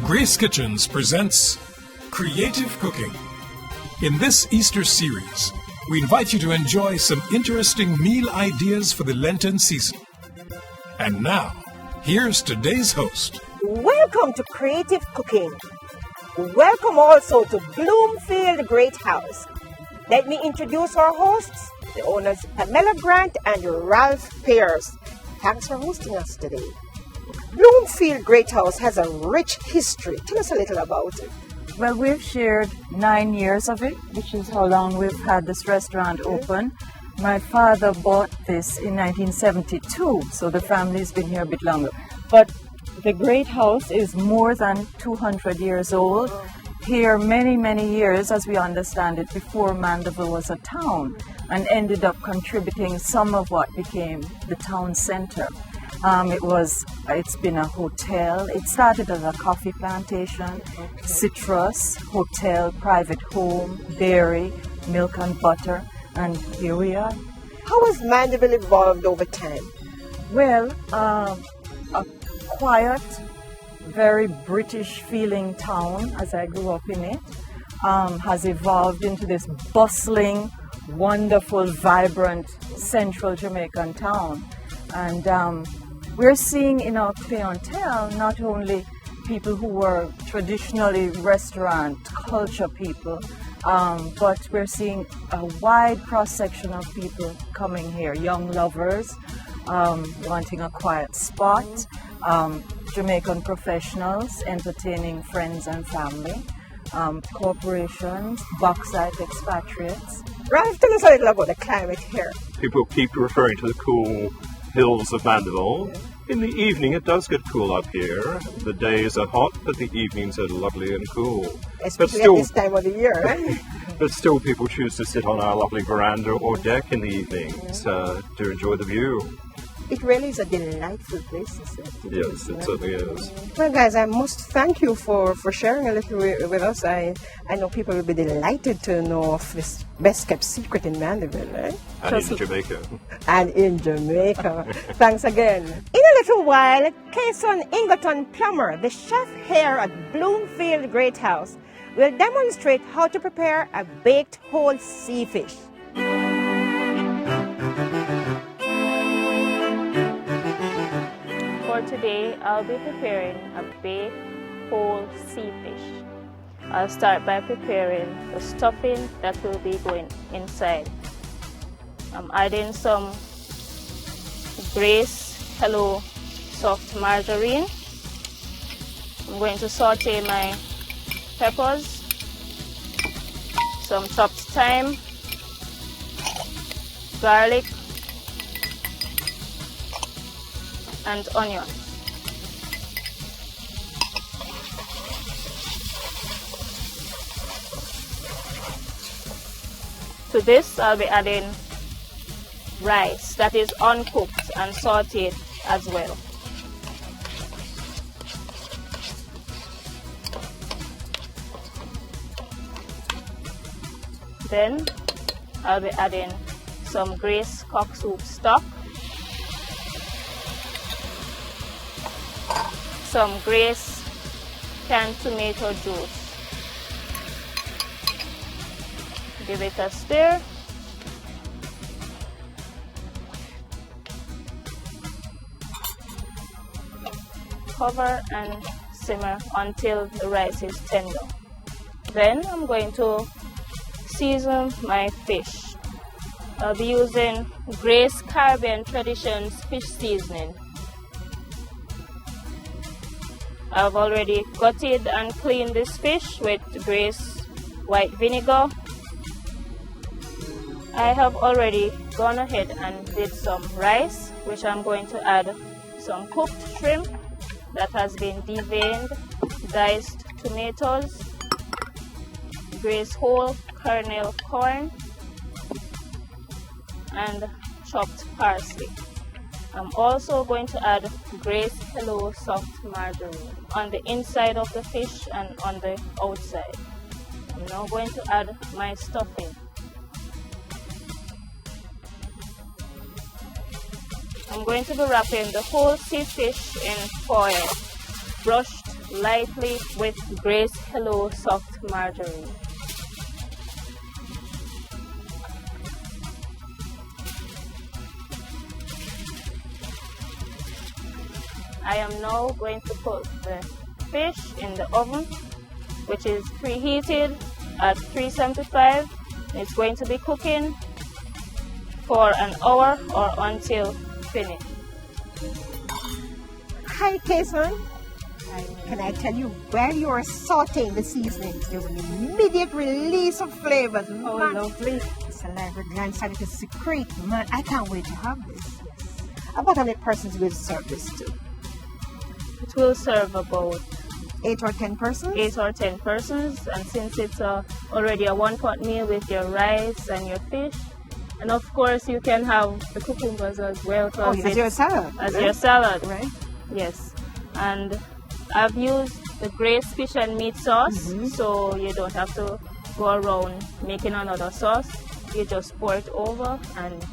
Grace Kitchens presents Creative Cooking. In this Easter series, we invite you to enjoy some interesting meal ideas for the Lenten season. And now, here's today's host. Welcome to Creative Cooking. Welcome also to Bloomfield Great House. Let me introduce our hosts, the owners Pamela Grant and Ralph Pierce. Thanks for hosting us today. Bloomfield Great House has a rich history. Tell us a little about it. Well, we've shared 9 years of it, which is how long we've had this restaurant open. My father bought this in 1972, so the family's been here a bit longer. But the Great House is more than 200 years old. Here many, many years, as we understand it, before Mandeville was a town, and ended up contributing some of what became the town center. It's been a hotel. It started as a coffee plantation, citrus, hotel, private home, dairy, milk and butter, and here we are. How has Mandeville evolved over time? Well, a quiet, very British-feeling town, as I grew up in it, has evolved into this bustling, wonderful, vibrant, central Jamaican town. And we're seeing in our clientele not only people who were traditionally restaurant culture people, but we're seeing a wide cross-section of people coming here, young lovers, wanting a quiet spot, Jamaican professionals entertaining friends and family, corporations, bauxite expatriates. Ralph, tell us a little about the climate here. People keep referring to the cool hills of Mandeville. In the evening it does get cool up here. The days are hot, but the evenings are lovely and cool. Especially at this time of the year, right? But still people choose to sit on our lovely veranda or deck in the evenings to enjoy the view. It really is a delightful place to sit. Yes, it certainly is. Well, guys, I must thank you for sharing a little with us. I know people will be delighted to know of this best-kept secret in Mandeville, right? And in Jamaica. And in Jamaica. Thanks again. In a little while, Kayson Ingleton-Plummer, the chef here at Bloomfield Great House, will demonstrate how to prepare a baked whole sea fish. For today, I'll be preparing a baked whole sea fish. I'll start by preparing the stuffing that will be going inside. I'm adding some Grace Hello soft margarine. I'm going to saute my peppers, some chopped thyme, garlic, and onion. To this, I'll be adding rice that is uncooked and sauteed as well. Then I'll be adding some Grace cock soup stock, some Grace canned tomato juice. Give it a stir. Cover and simmer until the rice is tender. Then I'm going to season my fish. I'll be using Grace Caribbean Traditions fish seasoning. I've already gutted and cleaned this fish with Grace white vinegar. I have already gone ahead and did some rice, which I'm going to add some cooked shrimp that has been deveined, diced tomatoes, Grace whole kernel corn, and chopped parsley. I'm also going to add Grace Hello soft margarine on the inside of the fish and on the outside. I'm now going to add my stuffing. I'm going to be wrapping the whole sea fish in foil, brushed lightly with Grace Hello soft margarine. I am now going to put the fish in the oven, which is preheated at 375. It's going to be cooking for an hour or until finished. Hi, Kayson. Can I tell you, while you are sauteing the seasonings, there's an immediate release of flavors. Oh, Man, lovely. saliva gland starting to secrete. Man, I can't wait to have this. About how many persons will serve this to? It will serve about 8 or 10 persons? 8 or 10 persons, and since it's already a one-pot meal with your rice and your fish, and of course you can have the cucumbers as well. Oh, as your salad. As your salad, right? Yes. And I've used the Grace fish and meat sauce, so you don't have to go around making another sauce. You just pour it over and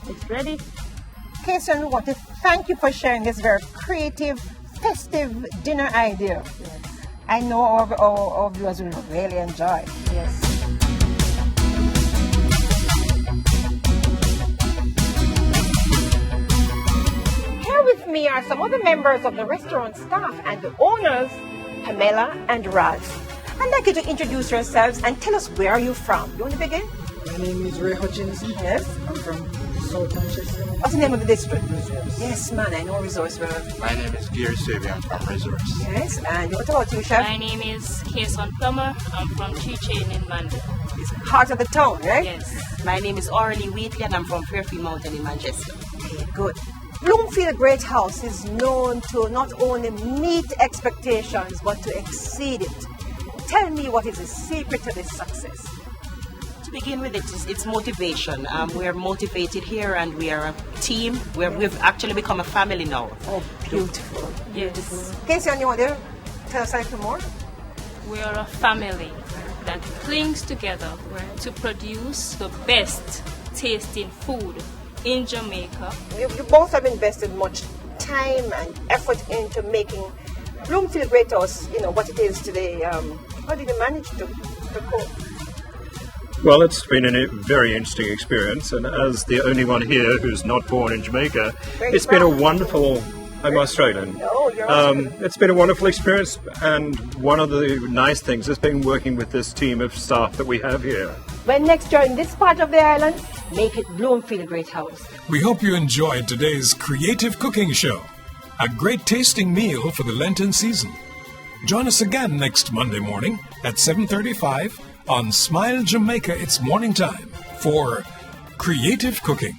it's ready. Kayson, we want to thank you for sharing this very creative, festive dinner idea. Yes. I know our viewers will really enjoy. Yes. Here with me are some other members of the restaurant staff and the owners, Pamela and Ralph. I'd like you to introduce yourselves and tell us where are you from. You want to begin? My name is Ray Hutchinson. Yes. I'm from South Manchester. What's the name of the district? Resource. Yes, man, I know Resource well. My name is Gary Savior. I'm from Resource. Yes, and what about you, Chef? My name is Kayson-Plummer. I'm from Chichain in Mandeville. It's heart of the town, right? Yes. My name is Orly Wheatley and I'm from Fairfield Mountain in Manchester. Okay, good. Bloomfield Great House is known to not only meet expectations, but to exceed it. Tell me what is the secret to this success? To begin with, it's motivation. We're motivated here and we are a team. We've actually become a family now. Oh, beautiful. Yes. Kayson, you want to tell us a little more? We are a family that clings together to produce the best tasting food in Jamaica. You both have invested much time and effort into making Bloomfield Great House, what it is today. How did you manage to cook? Well, it's been a very interesting experience, and as the only one here who's not born in Jamaica, it's been a wonderful... I'm Australian. Oh, you're Australian. It's been a wonderful experience, and one of the nice things has been working with this team of staff that we have here. When next you're in this part of the island, make it Bloomfield Great House. We hope you enjoyed today's creative cooking show. A great tasting meal for the Lenten season. Join us again next Monday morning at 7:35 on Smile Jamaica It's Morning Time for Creative Cooking.